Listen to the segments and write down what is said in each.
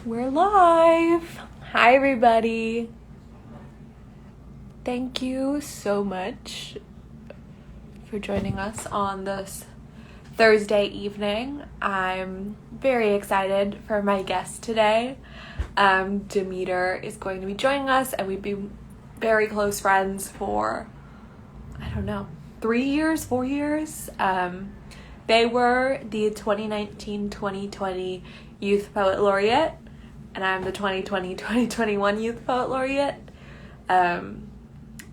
We're live. Hi, everybody. Thank you so much for joining us on this Thursday evening. I'm very excited for my guest today. Demeter is going to be joining us, and we've been very close friends for, 3 years, 4 years. They were the 2019-2020 Youth Poet Laureate, and I'm the 2020-2021 Youth Poet Laureate. And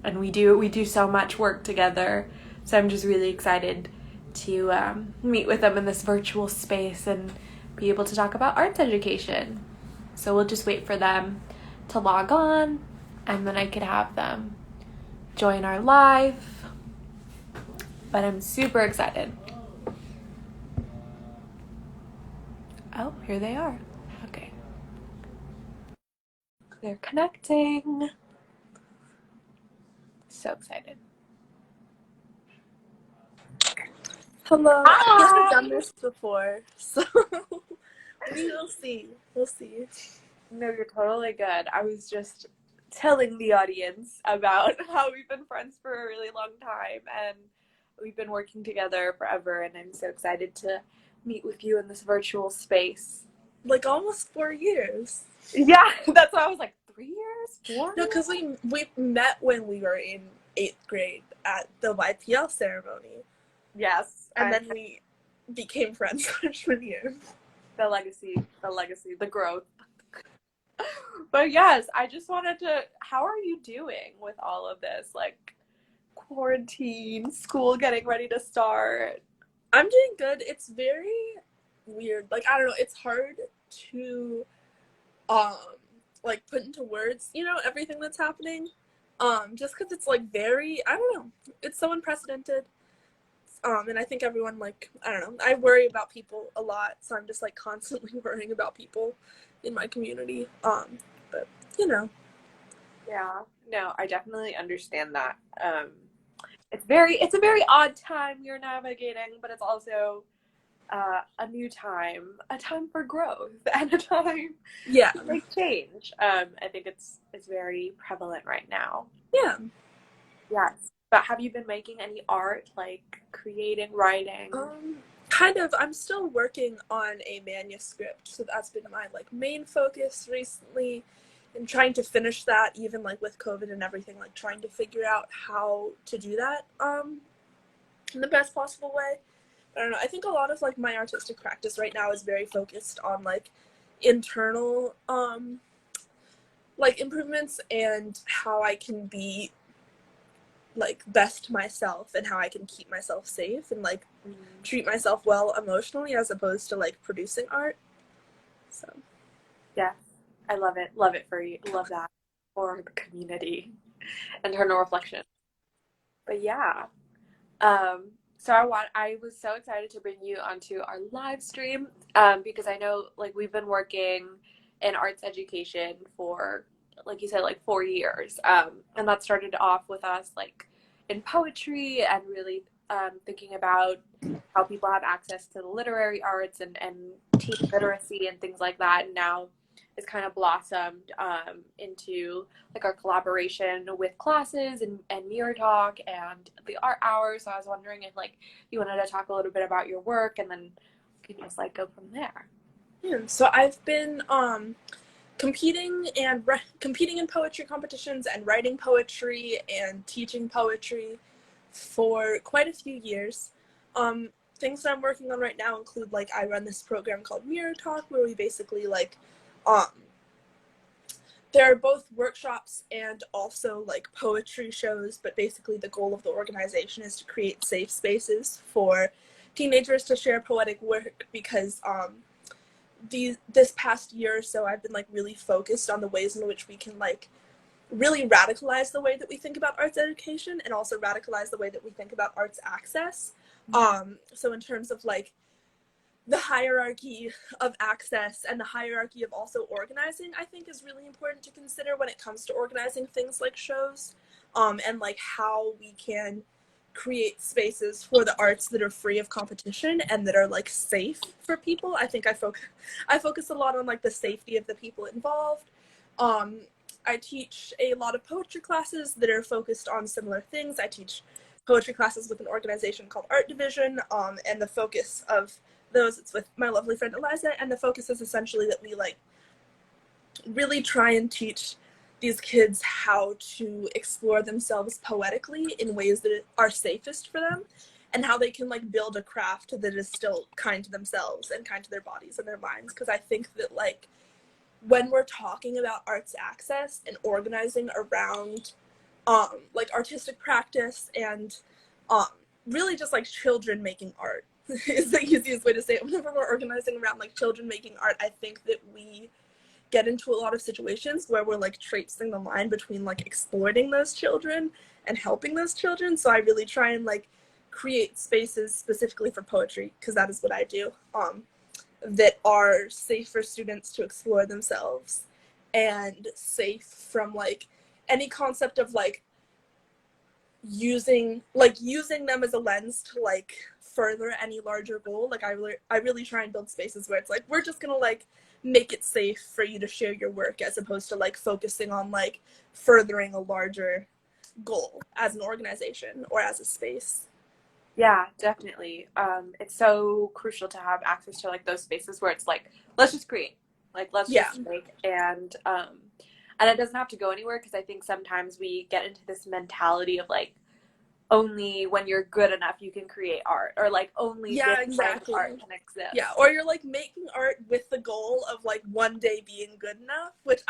we do so much work together, so I'm just really excited to meet with them in this virtual space and be able to talk about arts education. So we'll just wait for them to log on, and then I could have them join our live. But I'm super excited. Oh, here they are. Okay. They're connecting. So excited. Hello. Hi. I've never done this before, so we'll see. We'll see. No, you're totally good. I was just telling the audience about how we've been friends for a really long time, and we've been working together forever, and I'm so excited to meet with you in this virtual space. Like almost 4 years. Yeah, that's why I was like, 3 years? 4 No, years? because we met when we were in 8th grade at the YPL ceremony. Yes. And then we became friends freshman year. The legacy, the growth. But yes, I just wanted to, how are you doing with all of this? Like, quarantine, school getting ready to start. I'm doing good. It's very weird. Like, I don't know, it's hard to like put into words, everything that's happening. Just because it's like very, I don't know, it's so unprecedented. And I think everyone, like, I don't know, I worry about people a lot, so I'm just like constantly worrying about people in my community. But Yeah, no, I definitely understand that. It's a very odd time you're navigating, but it's also a new time, a time for growth, and a time yeah, to make change. I think it's very prevalent right now. yeah. Yes, but have you been making any art, like creating, writing? Kind of. I'm still working on a manuscript, so that's been my like main focus recently, and trying to finish that, even like with COVID and everything, like trying to figure out how to do that in the best possible way. I don't know. I think a lot of like my artistic practice right now is very focused on like internal like improvements and how I can be like best myself and how I can keep myself safe and like treat myself well emotionally as opposed to like producing art. So Yeah, I love it for you, love that for the community, internal reflection. But yeah, so I was so excited to bring you onto our live stream, because I know like we've been working in arts education for, like you said, like 4 years, and that started off with us like in poetry and really thinking about how people have access to the literary arts and teen literacy and things like that. And now it's kind of blossomed into like our collaboration with classes and Mirror Talk and the art hour. So I was wondering if like you wanted to talk a little bit about your work, and then we can just like go from there. yeah. So I've been competing in poetry competitions and writing poetry and teaching poetry for quite a few years. Things that I'm working on right now include like I run this program called Mirror Talk where we basically like there are both workshops and also like poetry shows, but basically the goal of the organization is to create safe spaces for teenagers to share poetic work because this past year or so I've been like really focused on the ways in which we can like really radicalize the way that we think about arts education and also radicalize the way that we think about arts access. So in terms of like the hierarchy of access and the hierarchy of also organizing, I think is really important to consider when it comes to organizing things like shows, and like how we can create spaces for the arts that are free of competition and that are like safe for people. I think I focus a lot on like the safety of the people involved. um I teach a lot of poetry classes that are focused on similar things. I teach poetry classes with an organization called Art Division, and the focus of those, it's with my lovely friend Eliza, and the focus is essentially that we like really try and teach these kids how to explore themselves poetically in ways that are safest for them, and how they can like build a craft that is still kind to themselves and kind to their bodies and their minds. Because I think that like when we're talking about arts access and organizing around like artistic practice and um, really just like children making art is the easiest way to say it. Whenever we're organizing around like children making art, I think that we get into a lot of situations where we're like traipsing the line between like exploiting those children and helping those children. So I really try and like create spaces specifically for poetry, because that is what I do, that are safe for students to explore themselves and safe from like any concept of like using them as a lens to like further any larger goal. Like I really try and build spaces where it's like we're just gonna like make it safe for you to share your work, as opposed to like focusing on like furthering a larger goal as an organization or as a space. Yeah, definitely. It's so crucial to have access to like those spaces where it's like, let's just create, like let's Yeah. just make, and it doesn't have to go anywhere, because I think sometimes we get into this mentality of like only when you're good enough you can create art, or like only Yeah, this kind of exactly. art can exist. Yeah, or you're like making art with the goal of like one day being good enough, which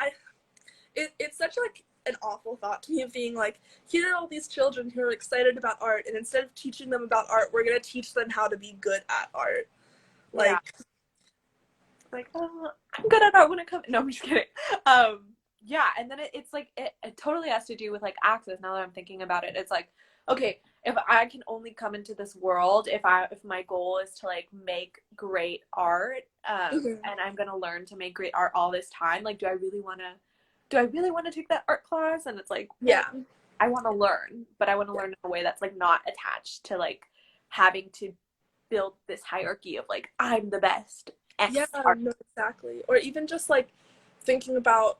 it's such like an awful thought to me, of being like, here are all these children who are excited about art, and instead of teaching them about art, we're gonna teach them how to be good at art. Yeah, Like, like, oh, I'm good at art when it comes. No, I'm just kidding. Yeah, and then it's like it totally has to do with like access. Now that I'm thinking about it, it's like, okay, if I can only come into this world if my goal is to like make great art, and I'm gonna learn to make great art all this time, like, do I really want to take that art class? And it's like, well, yeah. I want to learn, but I want to learn in a way that's like not attached to like having to build this hierarchy of like I'm the best Yeah, X art. no, exactly. Or even just like thinking about,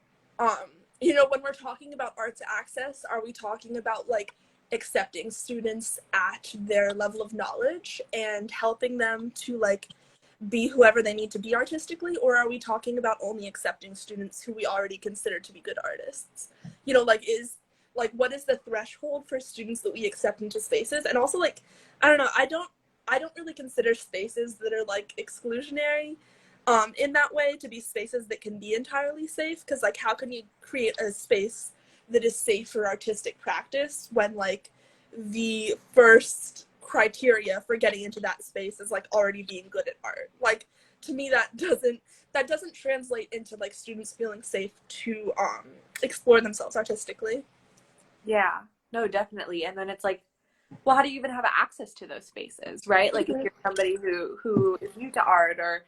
you know, when we're talking about arts access, are we talking about like accepting students at their level of knowledge and helping them to like be whoever they need to be artistically? Or are we talking about only accepting students who we already consider to be good artists? You know, what is the threshold for students that we accept into spaces? And also like, I don't know, I don't really consider spaces that are like exclusionary in that way to be spaces that can be entirely safe, because like how can you create a space that is safe for artistic practice when like the first criteria for getting into that space is like already being good at art? Like, to me that doesn't translate into like students feeling safe to explore themselves artistically. Yeah, no, definitely. And then it's like, well, how do you even have access to those spaces, right? Like if you're somebody who is new to art, or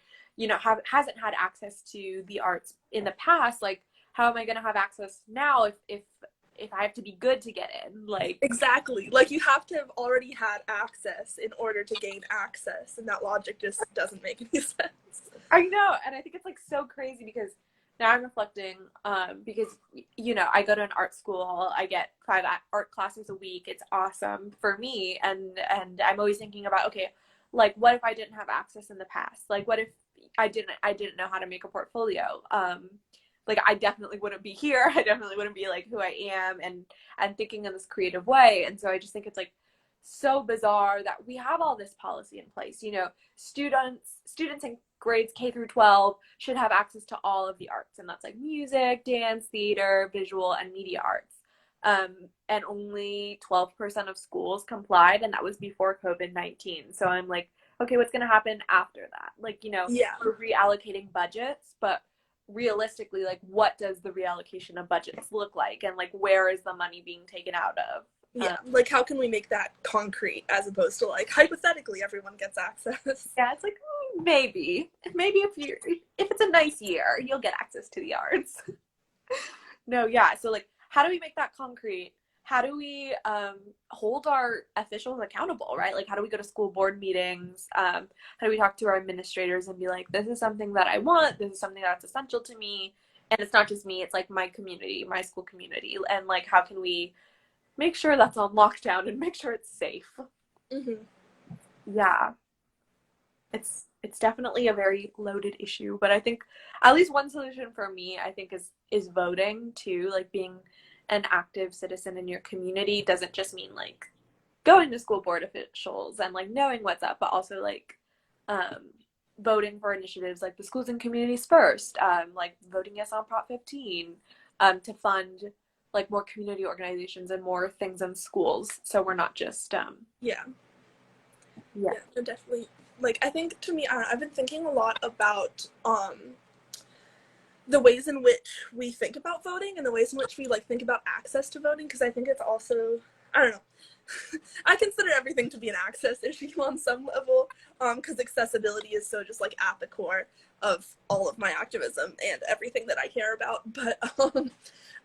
hasn't had access to the arts in the past, like how am I going to have access now if I have to be good to get in? Like, Exactly. Like you have to have already had access in order to gain access, and that logic just doesn't make any sense. I know, and I think it's like so crazy, because now I'm reflecting, because I go to an art school, I get 5 art classes a week. It's awesome for me, and I'm always thinking about, okay, like what if I didn't have access in the past? Like what if I didn't know how to make a portfolio? Like I definitely wouldn't be here. I definitely wouldn't be like who I am, and thinking in this creative way. And so I just think it's like so bizarre that we have all this policy in place. Students in grades K through 12 should have access to all of the arts, and that's like music, dance, theater, visual, and media arts. And only 12% of schools complied, and that was before COVID-19. So I'm like, okay, what's going to happen after that? Like, Yeah. we're reallocating budgets, but realistically, like, what does the reallocation of budgets look like? And like, where is the money being taken out of? Yeah. Like how can we make that concrete as opposed to like hypothetically everyone gets access? Yeah, it's like, maybe if it's a nice year, you'll get access to the arts. No, yeah. So like, how do we make that concrete? how do we hold our officials accountable, right? Like, how do we go to school board meetings? How do we talk to our administrators and be like, this is something that I want, this is something that's essential to me, and it's not just me, it's like my community, my school community, and like, how can we make sure that's on lockdown and make sure it's safe? Mm-hmm. Yeah, it's definitely a very loaded issue, but I think at least one solution for me, I think, is voting too. Like, being an active citizen in your community doesn't just mean like going to school board officials and like knowing what's up, but also like um, voting for initiatives like the Schools and Communities First, like voting yes on Prop 15, to fund like more community organizations and more things in schools. So we're not just Yeah. yeah. Yeah, no, definitely. Like, I think to me, I've been thinking a lot about the ways in which we think about voting and the ways in which we like think about access to voting, because I think it's also, I don't know, I consider everything to be an access issue on some level, because accessibility is so just like at the core of all of my activism and everything that I care about. But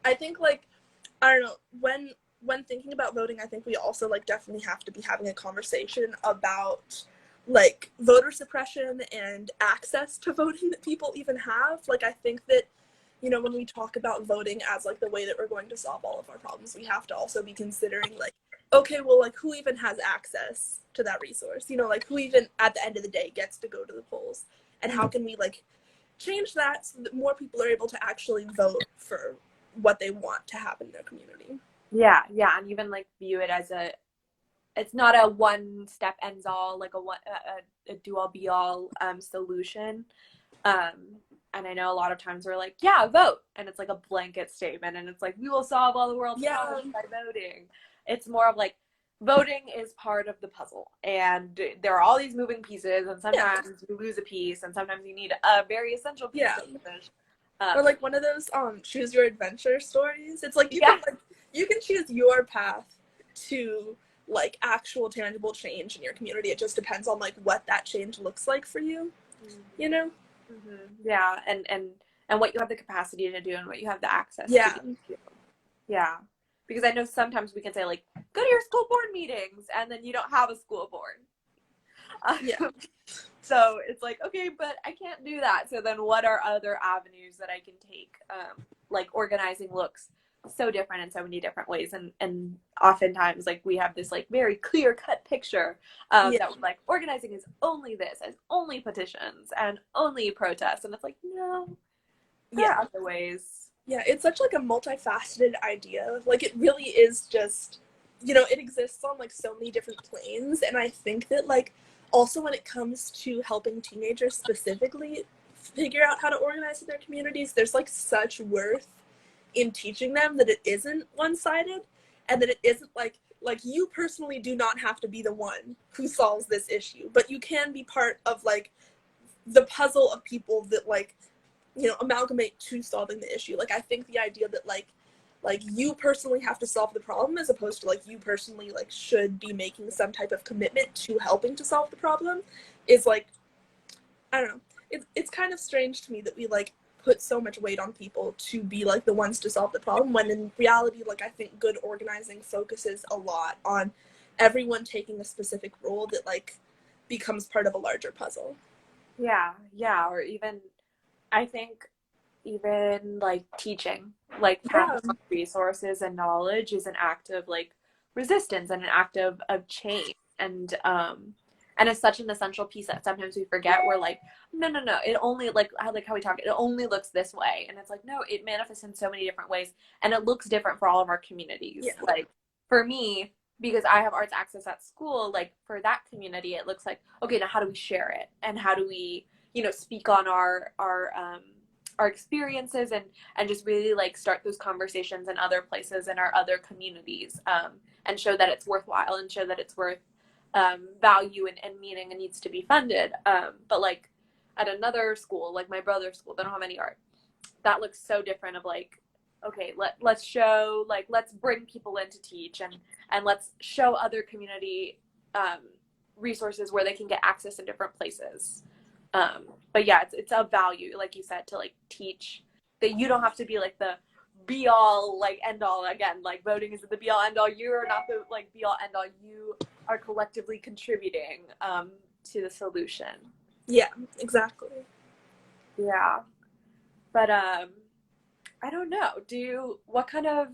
I think like, I don't know, when thinking about voting, I think we also like definitely have to be having a conversation about like voter suppression and access to voting that people even have. Like, I think that, you know, when we talk about voting as like the way that we're going to solve all of our problems, we have to also be considering like, okay, well, like, who even has access to that resource? You know, like, who even at the end of the day gets to go to the polls, and how can we like change that so that more people are able to actually vote for what they want to happen in their community. Yeah, yeah, and even like view it as it's not a one step ends all, like a do all be all solution. Um, and I know a lot of times we're like, yeah, vote, and it's like a blanket statement, and it's like we will solve all the world's Yeah. problems by voting. It's more of like voting is part of the puzzle, and there are all these moving pieces, and sometimes you lose a piece, and sometimes you need a very essential piece Yeah. to finish. Or like one of those choose your adventure stories. It's like Yeah. you can choose your path to like actual tangible change in your community. It just depends on like what that change looks like for you, you know? Mm-hmm. Yeah, and what you have the capacity to do and what you have the access Yeah. to do. Yeah, because I know sometimes we can say like, go to your school board meetings, and then you don't have a school board. Yeah. So it's like, okay, but I can't do that. So then what are other avenues that I can take? Like, organizing looks so different in so many different ways. And oftentimes, like, we have this like very clear cut picture Yeah. that like organizing is only this, as only petitions and only protests. And it's like, no, there Yeah. are other ways. Yeah, it's such like a multifaceted idea. Like, it really is just, you know, it exists on like so many different planes. And I think that like also when it comes to helping teenagers specifically figure out how to organize in their communities, there's like such worth in teaching them that it isn't one-sided, and that it isn't like you personally do not have to be the one who solves this issue, but you can be part of like the puzzle of people that like, you know, amalgamate to solving the issue. Like, I think the idea that like you personally have to solve the problem as opposed to like you personally like should be making some type of commitment to helping to solve the problem is like, I don't know, it's kind of strange to me that we like put so much weight on people to be like the ones to solve the problem, when in reality, like, I think good organizing focuses a lot on everyone taking a specific role that like becomes part of a larger puzzle. Yeah, yeah, or even I think even like teaching, like Yeah. passing on resources and knowledge is an act of like resistance and an act of change. And it's such an essential piece that sometimes we forget. We're like, no, no, no, it only like how we talk, it only looks this way. And it's like, no, it manifests in so many different ways, and it looks different for all of our communities. Yeah. Like, for me, because I have arts access at school, like for that community, it looks like, okay, now how do we share it? And how do we, speak on our experiences, and just really like start those conversations in other places in our other communities, and show that it's worthwhile and show that it's worth value and meaning and needs to be funded. But like at another school, like my brother's school, they don't have any art. That looks so different of like, okay, let's show, like, let's bring people in to teach, and let's show other community resources where they can get access in different places. But yeah, it's a value, like you said, to like teach that you don't have to be like the be all like end all. Again, like voting isn't the be all end all. You are not the like be all end all. You are collectively contributing to the solution. Yeah, exactly. Yeah, but I don't know. What kind of,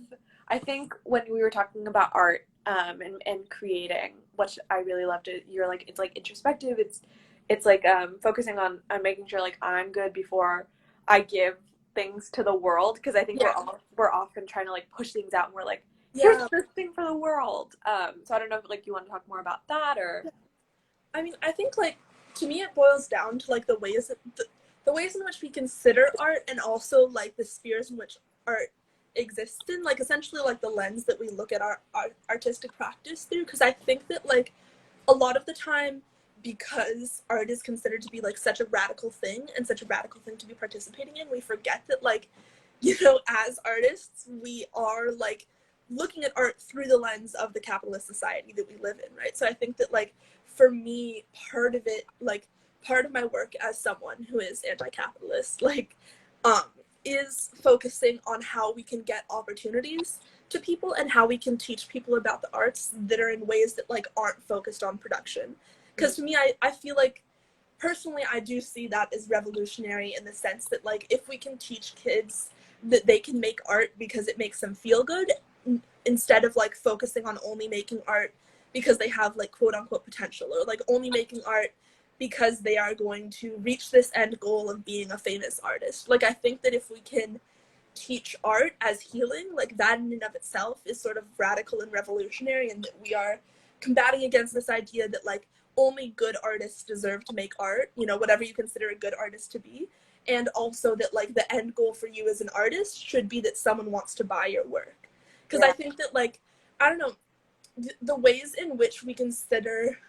I think when we were talking about art and creating, which I really loved it, you're like, it's like introspective. It's like focusing on making sure like I'm good before I give things to the world. Because I think Yeah. we're often trying to like push things out and we're like, here's Yeah. this thing for the world. So I don't know if like you want to talk more about that or. I mean, I think like to me it boils down to like the ways in which we consider art and also like the spheres in which art exists in, like essentially like the lens that we look at our artistic practice through. Because I think that like a lot of the time, because art is considered to be like such a radical thing and such a radical thing to be participating in, we forget that like, you know, as artists we are like looking at art through the lens of the capitalist society that we live in, right? So I think that like for me, part of it, like part of my work as someone who is anti-capitalist, like um is focusing on how we can get opportunities to people and how we can teach people about the arts that are in ways that like aren't focused on production. Because to me, I feel like personally I do see that as revolutionary in the sense that like if we can teach kids that they can make art because it makes them feel good, instead of like focusing on only making art because they have like quote unquote potential, or like only making art because they are going to reach this end goal of being a famous artist. Like I think that if we can teach art as healing, like that in and of itself is sort of radical and revolutionary, and that we are combating against this idea that like only good artists deserve to make art, you know, whatever you consider a good artist to be. And also that like the end goal for you as an artist should be that someone wants to buy your work. Because I Yeah. think that like, I don't know, the ways in which we consider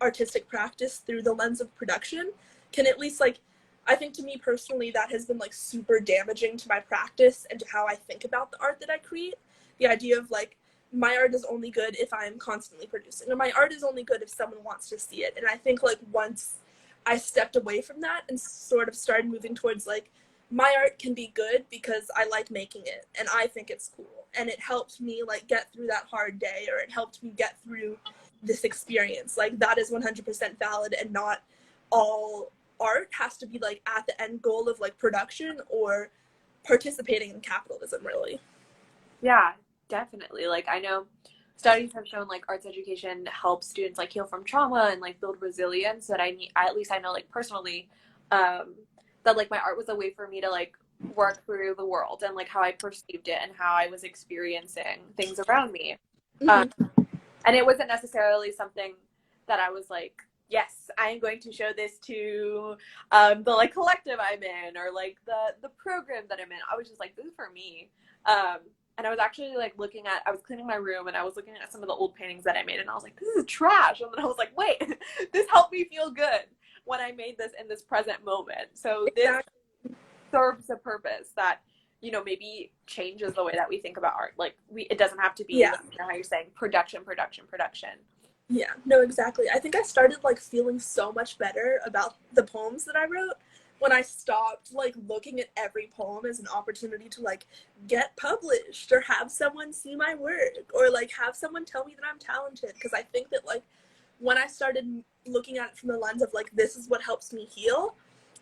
artistic practice through the lens of production can at least like, I think to me personally that has been like super damaging to my practice and to how I think about the art that I create. The idea of like my art is only good if I'm constantly producing, or my art is only good if someone wants to see it. And I think like once I stepped away from that and sort of started moving towards like my art can be good because I like making it and I think it's cool, and it helped me like get through that hard day, or it helped me get through this experience, like that is 100% valid, and not all art has to be like at the end goal of like production or participating in capitalism, really. Yeah, definitely. Like I know studies have shown like arts education helps students like heal from trauma and like build resilience. That I need, at least I know like personally, um, that like my art was a way for me to like work through the world and like how I perceived it and how I was experiencing things around me. Um, Mm-hmm. and it wasn't necessarily something that I was like, yes, I am going to show this to the like collective I'm in or like the program that I'm in. I was just like, this is for me. Um, and I was actually like I was cleaning my room and I was looking at some of the old paintings that I made and I was like, this is trash. And then I was like, wait, this helped me feel good when I made this in this present moment. So this Exactly. serves a purpose that, you know, maybe changes the way that we think about art. Like it doesn't have to be Yeah. like, you know how you're saying production, production, production. Yeah, no, exactly. I think I started like feeling so much better about the poems that I wrote when I stopped like looking at every poem as an opportunity to like get published or have someone see my work or like have someone tell me that I'm talented. Because I think that like when I started looking at it from the lens of like this is what helps me heal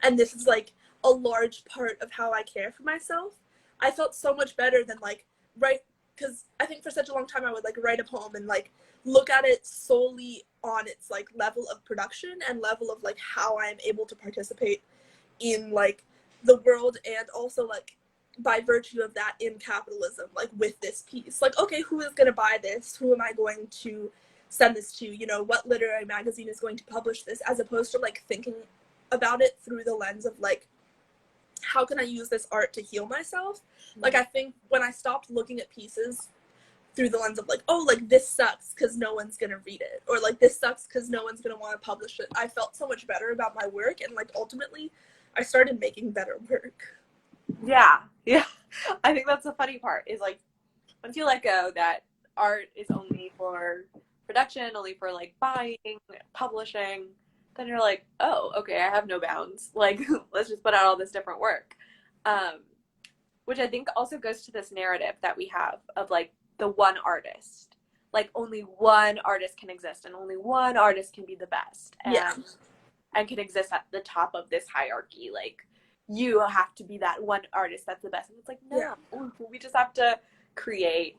and this is like a large part of how I care for myself, I felt so much better than like right, because I think for such a long time I would like write a poem and like look at it solely on its like level of production and level of like how I am able to participate in like the world, and also like by virtue of that in capitalism, like with this piece, like okay, who is going to buy this, who am I going to send this to, you know, what literary magazine is going to publish this, as opposed to like thinking about it through the lens of like how can I use this art to heal myself. Like I think when I stopped looking at pieces through the lens of like, oh, like this sucks because no one's gonna read it, or like this sucks because no one's gonna want to publish it, I felt so much better about my work, and like ultimately I started making better work. Yeah, yeah. I think that's the funny part is like once you let go that art is only for production, only for like buying, publishing, then you're like, oh, okay, I have no bounds. Like, let's just put out all this different work. Um, which I think also goes to this narrative that we have of like the one artist. Like only one artist can exist and only one artist can be the best and can exist at the top of this hierarchy. Like you have to be that one artist that's the best. And it's like, no, we just have to create.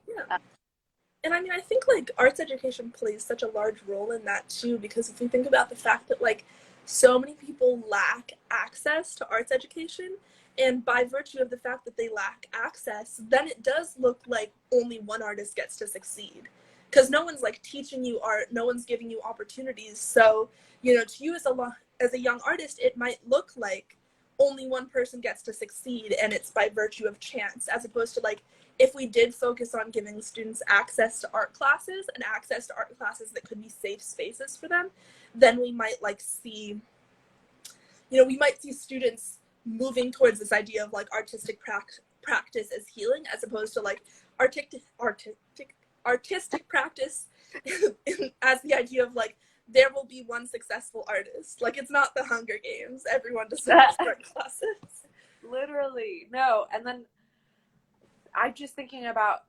And I mean, I think like arts education plays such a large role in that too, because if you think about the fact that like so many people lack access to arts education, and by virtue of the fact that they lack access, then it does look like only one artist gets to succeed. Because no one's like teaching you art, no one's giving you opportunities. So, you know, to you as a young artist, it might look like only one person gets to succeed and it's by virtue of chance, as opposed to like if we did focus on giving students access to art classes and access to art classes that could be safe spaces for them, then we might like see, you know, we might see students moving towards this idea of like artistic practice as healing, as opposed to like artistic practice as the idea of like there will be one successful artist. Like it's not the Hunger Games. Everyone deserves art classes. Literally. No. And then I'm just thinking about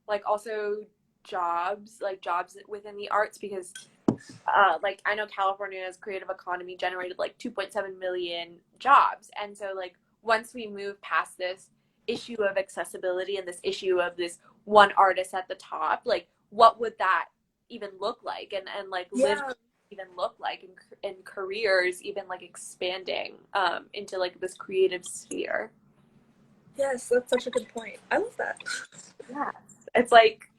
like also jobs within the arts, because like I know California's creative economy generated like 2.7 million jobs. And so like once we move past this issue of accessibility and this issue of this one artist at the top, like what would that even look like, and like live even look like in careers even like expanding into like this creative sphere. Yes, that's such a good point. I love that. Yes. It's like,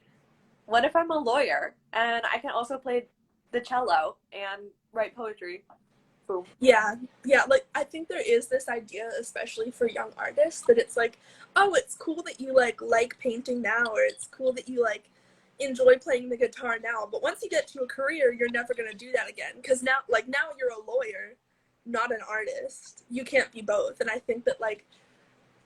what if I'm a lawyer and I can also play the cello and write poetry? Boom. Yeah, like I think there is this idea, especially for young artists, that it's like, oh, it's cool that you like painting now, or it's cool that you like enjoy playing the guitar now, but once you get to a career, you're never going to do that again, because now you're a lawyer, not an artist. You can't be both. And I think that like,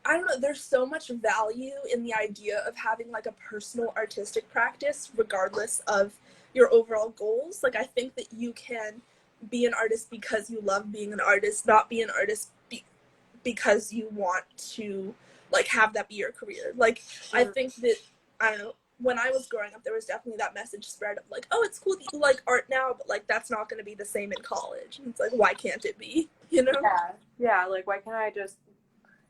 I don't know, there's so much value in the idea of having like a personal artistic practice regardless of your overall goals. Like I think that you can be an artist because you love being an artist, not be an artist because you want to like have that be your career. Like I think that, I don't know, when I was growing up, there was definitely that message spread of like, oh, it's cool that you like art now, but like that's not going to be the same in college. And it's like, why can't it be, you know? Yeah, like why can't I just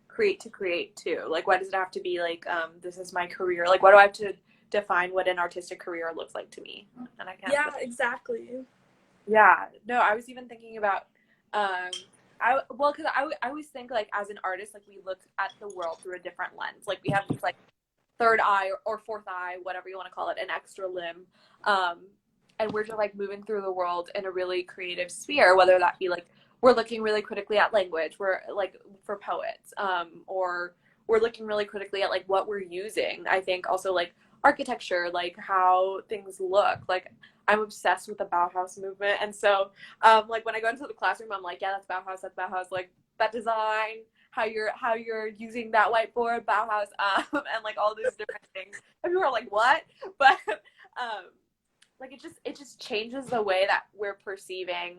create to create too? Like why does it have to be like this is my career? Like why do I have to define what an artistic career looks like to me? And I can't. Yeah, exactly. Yeah, no, I was even thinking about because I always think like as an artist, like we look at the world through a different lens. Like we have this like third eye or fourth eye, whatever you want to call it, an extra limb, and we're just like moving through the world in a really creative sphere, whether that be like we're looking really critically at language, we're like for poets, or we're looking really critically at like what we're using. I think also like architecture, like how things look. Like I'm obsessed with the Bauhaus movement, and so like when I go into the classroom, I'm like, yeah, that's Bauhaus, like that design, how you're using that whiteboard, Bauhaus, and like all these different things. And people are like, what? But like it just changes the way that we're perceiving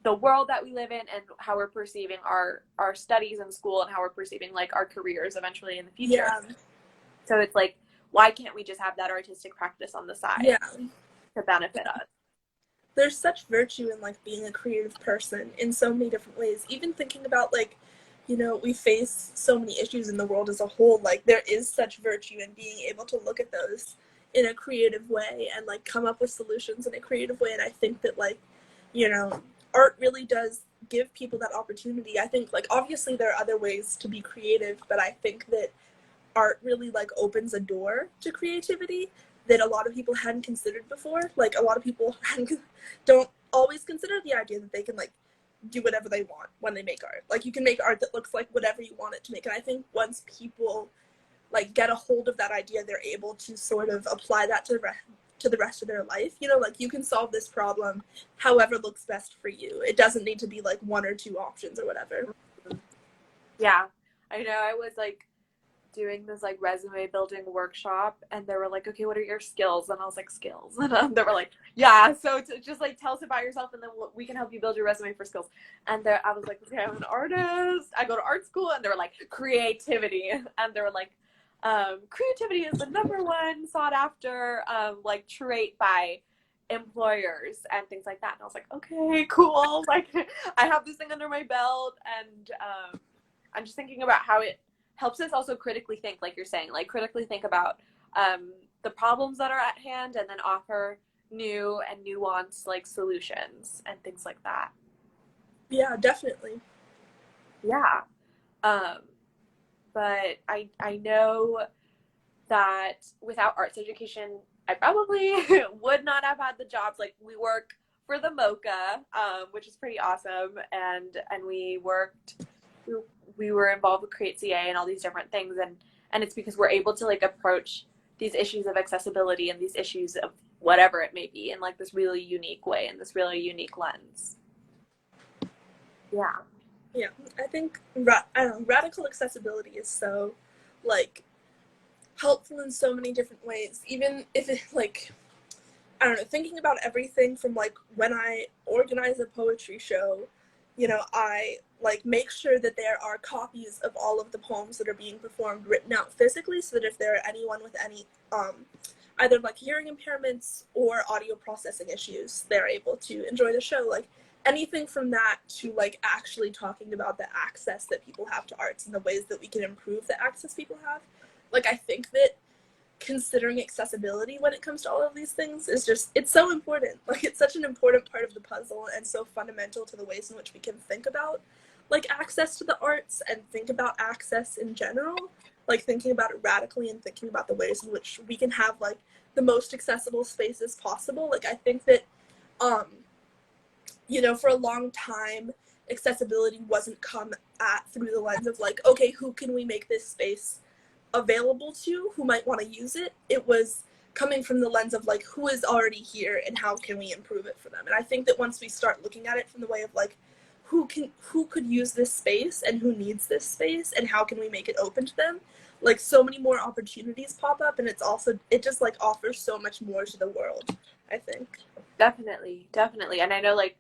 the world that we live in, and how we're perceiving our studies in school, and how we're perceiving like our careers eventually in the future. Yeah. So it's like, why can't we just have that artistic practice on the side to benefit us? There's such virtue in like being a creative person in so many different ways. Even thinking about like, you know, we face so many issues in the world as a whole. Like there is such virtue in being able to look at those in a creative way and like come up with solutions in a creative way. And I think that like, you know, art really does give people that opportunity. I think like obviously there are other ways to be creative, but I think that art really like opens a door to creativity that a lot of people hadn't considered before. Like a lot of people don't always consider the idea that they can like do whatever they want when they make art. Like you can make art that looks like whatever you want it to make. And I think once people like get a hold of that idea, they're able to sort of apply that to the rest of their life. You know, like you can solve this problem however looks best for you. It doesn't need to be like one or two options or whatever. Yeah, I know. I was like doing this like resume building workshop, and they were like, okay, what are your skills? And I was like, skills. And they were like, yeah, so it's just like, tell us about yourself, and then we can help you build your resume for skills. And I was like, okay, I'm an artist, I go to art school. And they were like, creativity. And they were like, creativity is the #1 sought after like trait by employers and things like that. And I was like, okay, cool. Like, I have this thing under my belt. And I'm just thinking about how it helps us also critically think, like you're saying, like critically think about the problems that are at hand, and then offer new and nuanced like solutions and things like that. Yeah, definitely. Yeah. Um, but I know that without arts education, I probably would not have had the jobs. Like, we work for the MoCA, which is pretty awesome, and we were involved with Create CA and all these different things, and it's because we're able to like approach these issues of accessibility and these issues of whatever it may be in like this really unique way, in this really unique lens. Yeah. Yeah, I think I don't know, radical accessibility is so like helpful in so many different ways. Even if it like, I don't know, thinking about everything from like when I organize a poetry show, you know, I like make sure that there are copies of all of the poems that are being performed written out physically, so that if there are anyone with any either like hearing impairments or audio processing issues, they're able to enjoy the show. Like, anything from that to like actually talking about the access that people have to arts and the ways that we can improve the access people have. Like, I think that considering accessibility when it comes to all of these things is just, it's so important. Like, it's such an important part of the puzzle and so fundamental to the ways in which we can think about like access to the arts and think about access in general, like thinking about it radically and thinking about the ways in which we can have like the most accessible spaces possible. Like, I think that you know, for a long time, accessibility wasn't come at through the lens of like, okay, who can we make this space available to, who might want to use it. It was coming from the lens of like, who is already here and how can we improve it for them. And I think that once we start looking at it from the way of like, who could use this space and who needs this space and how can we make it open to them, like so many more opportunities pop up, and it just like offers so much more to the world, I think. Definitely, definitely. And I know, like,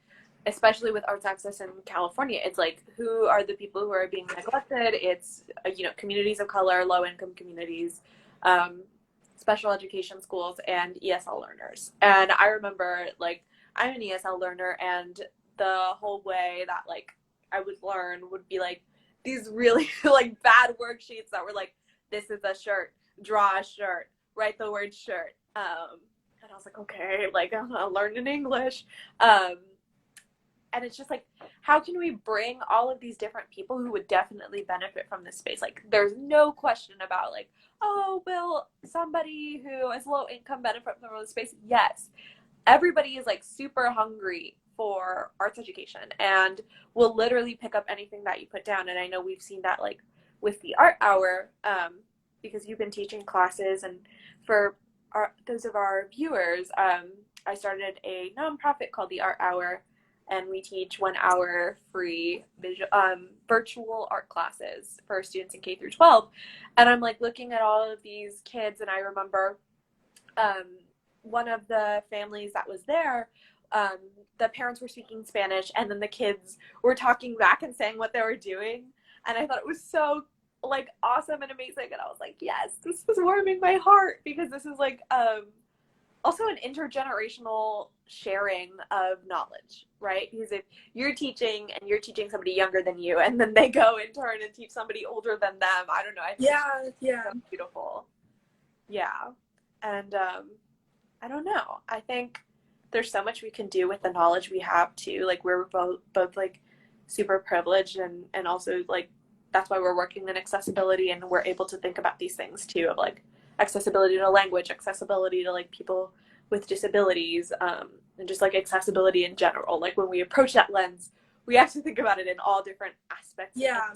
especially with arts access in California, it's like, who are the people who are being neglected? It's, you know, communities of color, low income communities, um, special education schools, and ESL learners. And I remember, like, I'm an ESL learner, and the whole way that, like, I would learn would be, like, these really, like, bad worksheets that were, like, this is a shirt, draw a shirt, write the word shirt. And I was like, okay, like, I'm learning English. Um, and it's just like, how can we bring all of these different people who would definitely benefit from this space? Like, there's no question about like, oh, will somebody who is low income benefit from this space? Yes. Everybody is like super hungry for arts education and will literally pick up anything that you put down. And I know we've seen that like with the art hour, because you've been teaching classes, and for those of our viewers, I started a nonprofit called the Art Hour, and we teach 1 hour free virtual art classes for students in K through 12. And I'm like looking at all of these kids, and I remember one of the families that was there, the parents were speaking Spanish, and then the kids were talking back and saying what they were doing. And I thought it was so like awesome and amazing, and I was like, yes, this was warming my heart, because this is like also an intergenerational sharing of knowledge, right? Because if you're teaching and you're teaching somebody younger than you, and then they go in turn and teach somebody older than them, I don't know, I think Yeah. so beautiful. Yeah. And I don't know, I think there's so much we can do with the knowledge we have too. Like, we're both like super privileged, and also like that's why we're working in accessibility, and we're able to think about these things too, of like accessibility to language, accessibility to like people with disabilities, and just like accessibility in general. Like, when we approach that lens, we have to think about it in all different aspects. Yeah.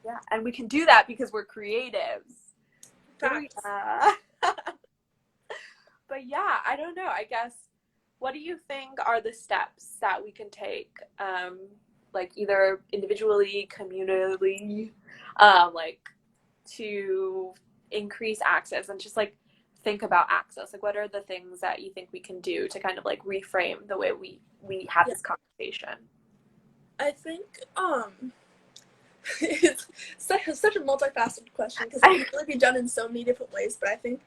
Yeah, and we can do that because we're creatives. But yeah, I don't know. I guess, what do you think are the steps that we can take, like either individually, communally, like to increase access and just like think about access? Like, what are the things that you think we can do to kind of like reframe the way we have Yeah. this conversation? I think it's such a multifaceted question because it can really be done in so many different ways. But I think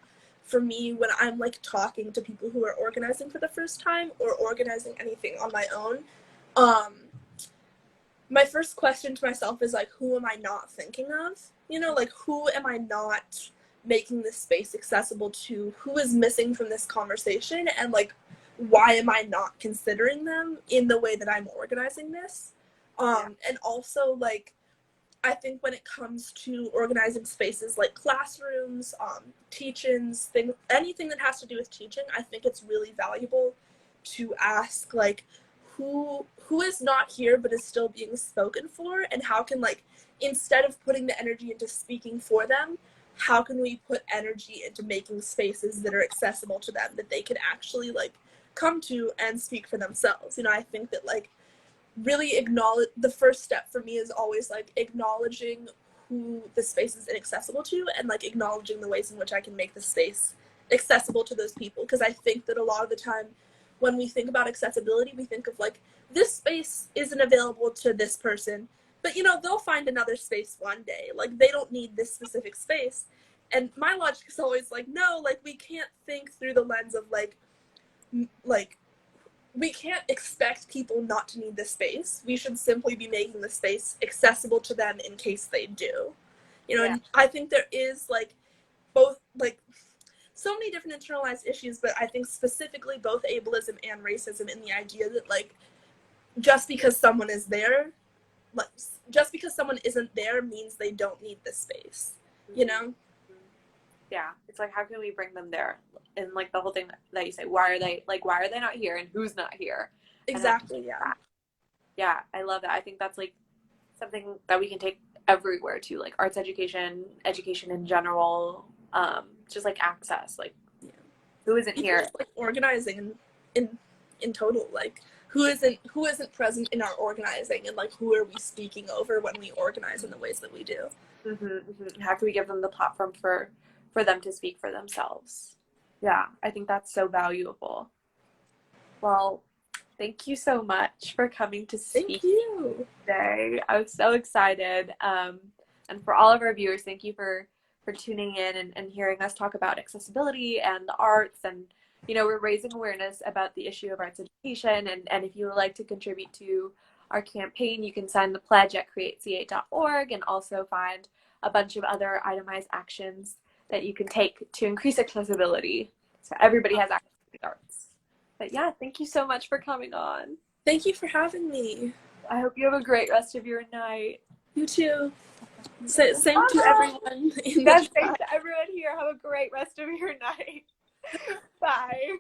for me, when I'm like talking to people who are organizing for the first time or organizing anything on my own, my first question to myself is like, who am I not thinking of? You know, like, who am I not making this space accessible to? Who is missing from this conversation? And like, why am I not considering them in the way that I'm organizing this? And also like, I think when it comes to organizing spaces like classrooms, teach-ins, anything that has to do with teaching, I think it's really valuable to ask like who is not here but is still being spoken for, and how can, like, instead of putting the energy into speaking for them, how can we put energy into making spaces that are accessible to them, that they can actually like come to and speak for themselves. You know, I think that like really acknowledge, the first step for me is always like acknowledging who the space is inaccessible to, and like acknowledging the ways in which I can make the space accessible to those people. Because I think that a lot of the time when we think about accessibility, we think of like, this space isn't available to this person, but you know, they'll find another space one day, like they don't need this specific space. And my logic is always like, no, like we can't think through the lens of like we can't expect people not to need this space. We should simply be making the space accessible to them in case they do. You know, and I think there is like both like so many different internalized issues, but I think specifically both ableism and racism in the idea that like just because someone is there, like just because someone isn't there means they don't need this space. You know? Yeah, it's like, how can we bring them there? And like the whole thing that you say, why are they not here, and who's not here? Exactly. Yeah. Yeah, I love that. I think that's like something that we can take everywhere too, like arts education, education in general, just like access, like who isn't here? Like organizing in total, like who isn't present in our organizing, and like who are we speaking over when we organize in the ways that we do? How can we give them the platform for them to speak for themselves? Yeah, I think that's so valuable. Well, thank you so much for coming to speak today. I was so excited. And for all of our viewers, thank you for tuning in and hearing us talk about accessibility and the arts. And, you know, we're raising awareness about the issue of arts education. And if you would like to contribute to our campaign, you can sign the pledge at createc.org, and also find a bunch of other itemized actions that you can take to increase accessibility so everybody has access to the arts. But yeah, thank you so much for coming on. Thank you for having me. I hope you have a great rest of your night. You too. Same to everyone. Yes, same to everyone here. Have a great rest of your night. Bye.